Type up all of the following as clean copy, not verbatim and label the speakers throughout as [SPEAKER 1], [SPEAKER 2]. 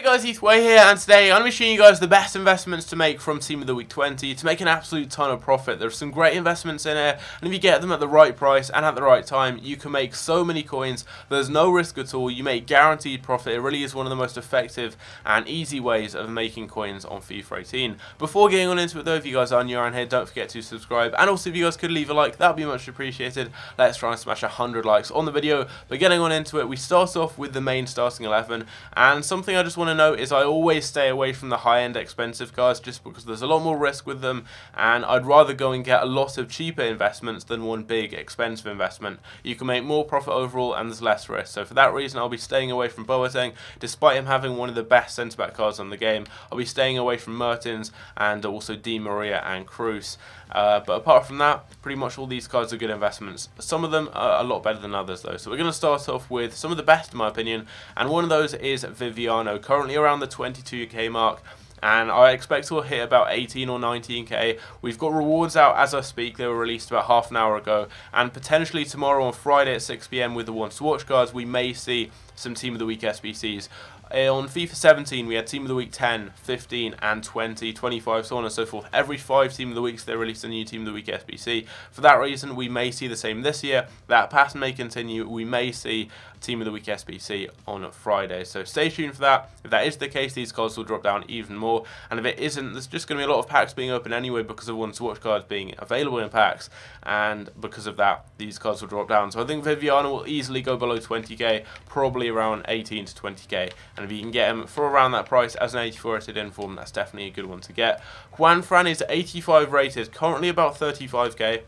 [SPEAKER 1] Guys, Heath Way here, and today I'm going to be showing you guys the best investments to make from Team of the Week 20 to make an absolute ton of profit. There's some great investments in here, and if you get them at the right price and at the right time, you can make so many coins. There's no risk at all. You make guaranteed profit. It really is one of the most effective and easy ways of making coins on FIFA 18. Before getting on into it though, if you guys are new around here, don't forget to subscribe, and also if you guys could leave a like, that would be much appreciated. Let's try and smash 100 likes on the video. But getting on into it, we start off with the main starting 11, and something I just want to note is I always stay away from the high-end expensive cards just because there's a lot more risk with them, and I'd rather go and get a lot of cheaper investments than one big expensive investment. You can make more profit overall and there's less risk. So for that reason, I'll be staying away from Boateng, despite him having one of the best centre-back cards on the game. I'll be staying away from Mertens and also Di Maria and Cruz. But apart from that, pretty much all these cards are good investments. Some of them are a lot better than others though. So we're going to start off with some of the best in my opinion, and one of those is Viviano, currently around the 22k mark, and I expect we'll hit about 18 or 19k. We've got rewards out as I speak. They were released about half an hour ago, and potentially tomorrow on Friday at 6 PM with the One to Watch cards, we may see some Team of the Week SBCs. On FIFA 17, we had Team of the Week 10, 15, and 20, 25, so on and so forth. Every 5 Team of the Weeks, they release a new Team of the Week SBC. For that reason, we may see the same this year. That pattern may continue. We may see Team of the Week SBC on Friday. So stay tuned for that. If that is the case, these cards will drop down even more. And if it isn't, there's just going to be a lot of packs being open anyway because of One to Watch cards being available in packs. And because of that, these cards will drop down. So I think Viviano will easily go below 20k, probably around 18 to 20k. And if you can get him for around that price as an 84 rated inform, that's definitely a good one to get. Juanfran is 85 rated, currently about 35k.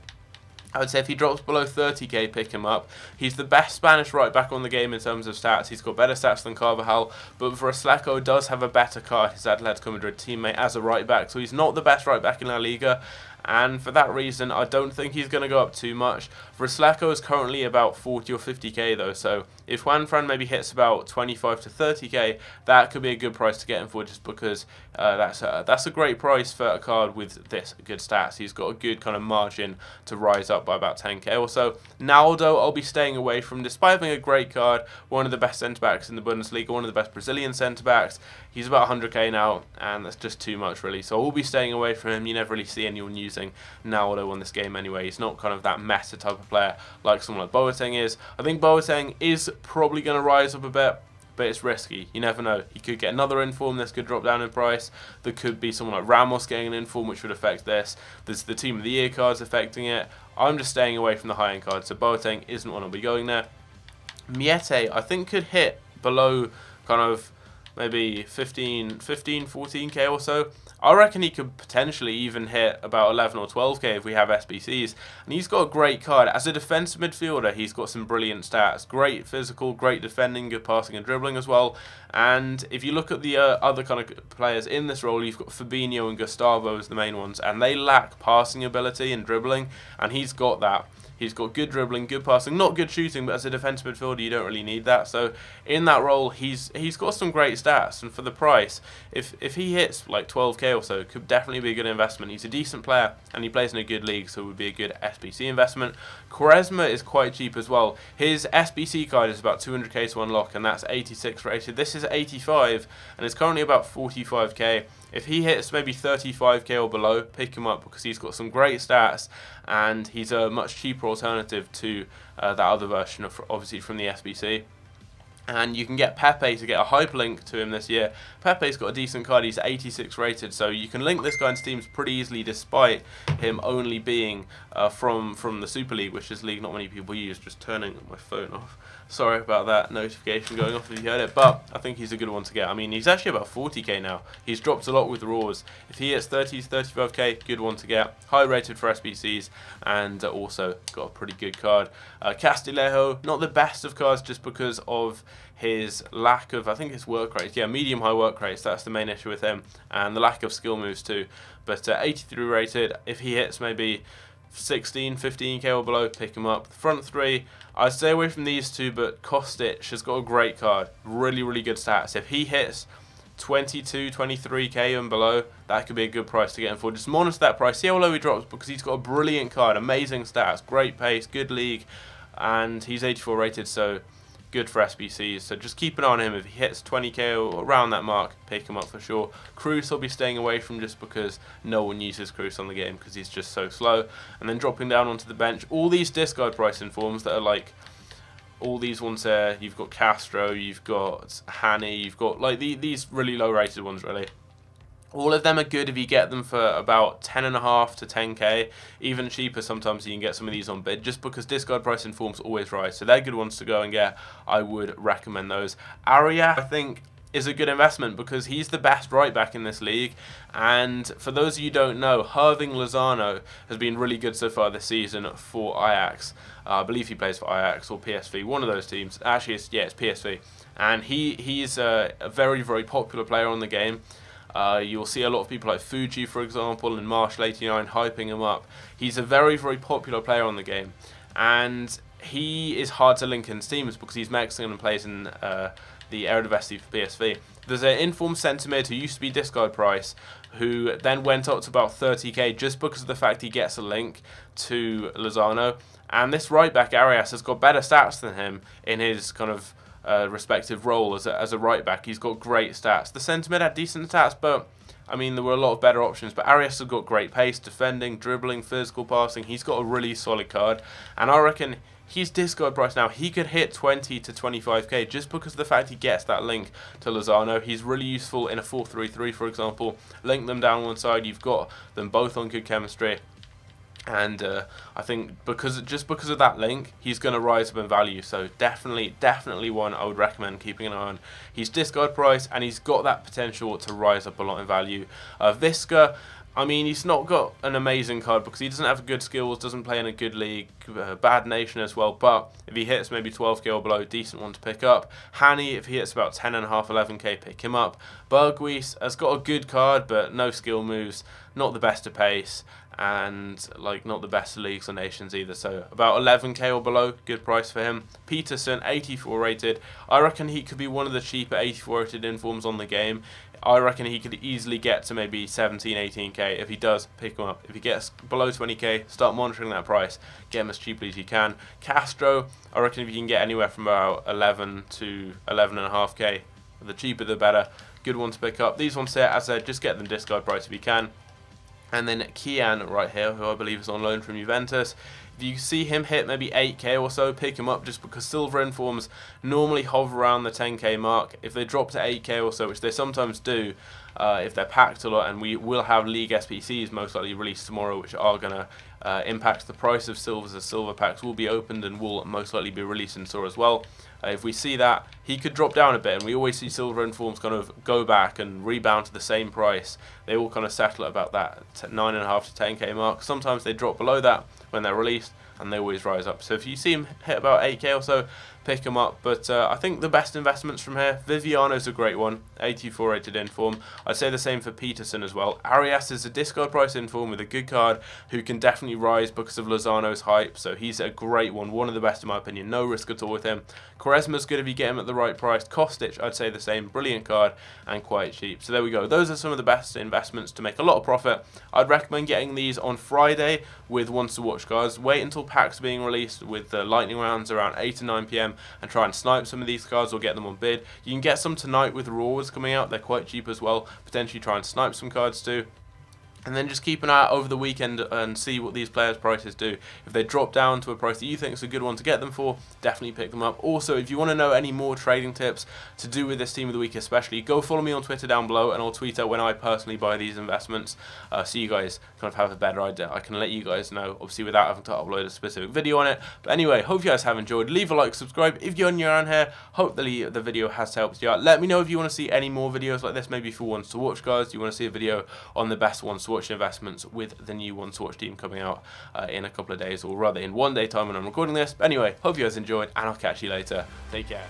[SPEAKER 1] I would say if he drops below 30k, pick him up. He's the best Spanish right back on the game in terms of stats. He's got better stats than Carvajal, but Vrsaljko does have a better card, his Atletico Madrid teammate, as a right back, so he's not the best right back in La Liga. And for that reason, I don't think he's going to go up too much. Vrsaljko is currently about 40 or 50k though, so if Juanfran maybe hits about 25 to 30k, that could be a good price to get him for, just because that's a great price for a card with this good stats. He's got a good kind of margin to rise up by about 10k or so. Naldo, I'll be staying away from, despite having a great card, one of the best centre-backs in the Bundesliga, one of the best Brazilian centre-backs. He's about 100k now, and that's just too much really, so I will be staying away from him. You never really see anyone using Naldo on this game anyway. He's not kind of that meta type of player like someone like Boateng is. I think Boateng is probably going to rise up a bit, but it's risky. You never know. He could get another inform. This could drop down in price. There could be someone like Ramos getting an inform, which would affect this. There's the Team of the Year cards affecting it. I'm just staying away from the high-end cards, so Boateng isn't one I'll be going there. Miete, I think, could hit below kind of maybe 15, 14k or so. I reckon he could potentially even hit about 11 or 12k if we have SBCs. And he's got a great card. As a defensive midfielder, he's got some brilliant stats. Great physical, great defending, good passing and dribbling as well. And if you look at the other kind of players in this role, you've got Fabinho and Gustavo as the main ones. And they lack passing ability and dribbling, and he's got that. He's got good dribbling, good passing, not good shooting, but as a defensive midfielder, you don't really need that. So in that role, he's got some great stats, and for the price, if he hits like 12k or so, it could definitely be a good investment. He's a decent player, and he plays in a good league, so it would be a good SBC investment. Quaresma is quite cheap as well. His SBC card is about 200k to unlock, and that's 86 rated. This is 85, and it's currently about 45k. If he hits maybe 35k or below, pick him up because he's got some great stats, and he's a much cheaper alternative to that other version of, obviously, from the SBC. And you can get Pepe to get a hyperlink to him this year. Pepe's got a decent card. He's 86 rated, so you can link this guy into teams pretty easily, despite him only being from the Super League, which is a league not many people use. Just turning my phone off. Sorry about that notification going off if you heard it, but I think he's a good one to get. I mean, he's actually about 40k now. He's dropped a lot with Raws. If he hits 30 to 35k, good one to get. High rated for SBCs, and also got a pretty good card. Castillejo, not the best of cards just because of his lack of, I think it's work rates. Yeah, medium high work rates. That's the main issue with him, and the lack of skill moves too. But 83 rated. If he hits maybe 16, 15k or below, pick him up. The front three, I'd stay away from these two, but Kostic has got a great card. Really, really good stats. If he hits 22, 23k and below, that could be a good price to get him for. Just monitor that price, see how low he drops, because he's got a brilliant card, amazing stats, great pace, good league, and he's 84 rated, so good for SBCs, so just keep an eye on him. If he hits 20k or around that mark, pick him up for sure. Cruz I'll be staying away from just because no one uses Cruz on the game because he's just so slow. And then dropping down onto the bench, all these discard price informs that are like, all these ones there, you've got Castro, you've got Hani, you've got like these really low rated ones really. All of them are good if you get them for about 10.5 to 10k. Even cheaper sometimes you can get some of these on bid just because discard price informs always rise. So they're good ones to go and get. I would recommend those. Aria, I think, is a good investment because he's the best right back in this league. And for those of you who don't know, Hirving Lozano has been really good so far this season for Ajax. I believe he plays for Ajax or PSV, one of those teams. Actually, it's PSV. And he's a very, very popular player on the game. You'll see a lot of people like Fuji, for example, and Marshall89 hyping him up. He's a very, very popular player on the game. And he is hard to link in teams because he's Mexican and plays in the Eredivisie for PSV. There's an informed centre mid who used to be discard price, who then went up to about 30k just because of the fact he gets a link to Lozano. And this right back, Arias, has got better stats than him in his kind of respective role as a right back. He's got great stats. The centre mid had decent stats, but I mean there were a lot of better options. But Arias has got great pace, defending, dribbling, physical passing. He's got a really solid card, and I reckon he's discard price now. He could hit 20 to 25k just because of the fact he gets that link to Lozano. He's really useful in a 4-3-3, for example. Link them down one side. You've got them both on good chemistry. And I think just because of that link, he's going to rise up in value. So definitely one I would recommend keeping an eye on. He's discard price, and he's got that potential to rise up a lot in value. Visca, I mean, he's not got an amazing card because he doesn't have good skills, doesn't play in a good league, bad nation as well. But if he hits maybe 12k or below, decent one to pick up. Hani, if he hits about 10.5, 11k, pick him up. Berghuis has got a good card, but no skill moves, not the best of pace, and like not the best of leagues or nations either. So about 11k or below, good price for him. Peterson, 84 rated. I reckon he could be one of the cheaper 84 rated informs on the game. I reckon he could easily get to maybe 17, 18k. If he does, pick him up. If he gets below 20k, start monitoring that price. Get him as cheaply as you can. Castro, I reckon if you can get anywhere from about 11 to 11.5k, the cheaper the better. Good one to pick up. These ones here, as I said, just get them discard price if you can. And then Kian right here, who I believe is on loan from Juventus. If you see him hit maybe 8k or so, pick him up just because silver informs normally hover around the 10k mark. If they drop to 8k or so, which they sometimes do, if they're packed a lot, and we will have League SPCs most likely released tomorrow, which are going to impact the price of silvers, as silver packs will be opened and will most likely be released in store as well. If we see that, he could drop down a bit, and we always see silver informs kind of go back and rebound to the same price. They all kind of settle at about that 9.5 to 10k mark. Sometimes they drop below that when they're released, and they always rise up. So if you see him hit about 8k or so, pick him up. But I think the best investments from here, Viviano's a great one, 84 rated inform. I'd say the same for Peterson as well. Arias is a discard price inform with a good card who can definitely rise because of Lozano's hype. So he's a great one of the best in my opinion. No risk at all with him. Quaresma's good if you get him at the right price. Kostic, I'd say the same. Brilliant card and quite cheap. So there we go. Those are some of the best investments to make a lot of profit. I'd recommend getting these on Friday with ones to watch cards. Wait until packs are being released with the lightning rounds around 8 to 9 PM and try and snipe some of these cards or get them on bid. You can get some tonight with rewards coming out. They're quite cheap as well. Potentially try and snipe some cards too. And then just keep an eye out over the weekend and see what these players' prices do. If they drop down to a price that you think is a good one to get them for, definitely pick them up. Also, if you want to know any more trading tips to do with this team of the week especially, go follow me on Twitter down below, and I'll tweet out when I personally buy these investments, so you guys kind of have a better idea. I can let you guys know, obviously without having to upload a specific video on it. But anyway, hope you guys have enjoyed. Leave a like, subscribe if you're new around here. Hopefully the video has helped you out. Let me know if you want to see any more videos like this, maybe for ones to watch guys. You want to see a video on the best ones to watch investments with the new ones to watch team coming out in a couple of days, or rather in 1 day time when I'm recording this. But anyway, hope you guys enjoyed, and I'll catch you later. Take care.